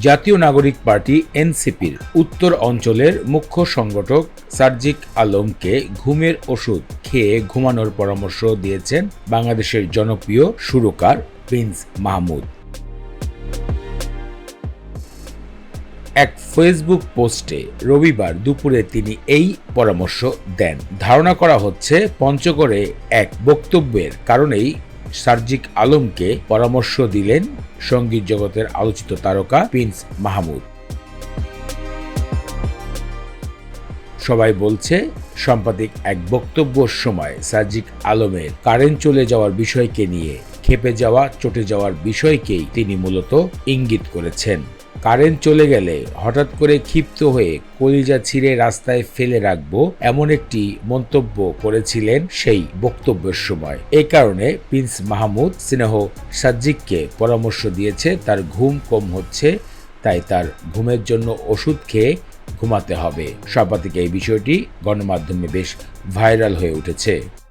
জাতীয় নাগরিক পার্টি এনসিপির উত্তর অঞ্চলের মুখ্য সংগঠক সার্জিক আলমকে ঘুমের ওষুধ খেয়ে ঘুমানোর পরামর্শ দিয়েছেন বাংলাদেশের জনপ্রিয় সুরকার প্রিন্স মাহমুদ। এক ফেসবুক পোস্টে রবিবার দুপুরে তিনি এই পরামর্শ দেন। ধারণা করা হচ্ছে পঞ্চগড়ে এক বক্তব্যের কারণেই সার্জিক আলমকে পরামর্শ দিলেন সঙ্গীত জগতের আলোচিত তারকা প্রিন্স মাহমুদ। সবাই বলছে সাম্প্রতিক এক বক্তব্যের সময় সার্জিক আলমের কারেন্ট চলে যাওয়ার বিষয়কে নিয়ে ক্ষেপে যাওয়া, চটে যাওয়ার বিষয়কেই তিনি মূলত ইঙ্গিত করেছেন। কারেন্ট চলে গেলে হঠাৎ করে ক্ষিপ্ত হয়ে কলিজা ছিঁড়ে রাস্তায় ফেলে রাখবো, এমন একটি মন্তব্য করেছিলেন সেই বক্তব্যের সময়। এই কারণে প্রিন্স মাহমুদ স্নেহ সার্জিককে পরামর্শ দিয়েছে তার ঘুম কম হচ্ছে, তাই তার ঘুমের জন্য ওষুধ খেয়ে ঘুমাতে হবে। সাম্প্রতিক এই বিষয়টি গণমাধ্যমে বেশ ভাইরাল হয়ে উঠেছে।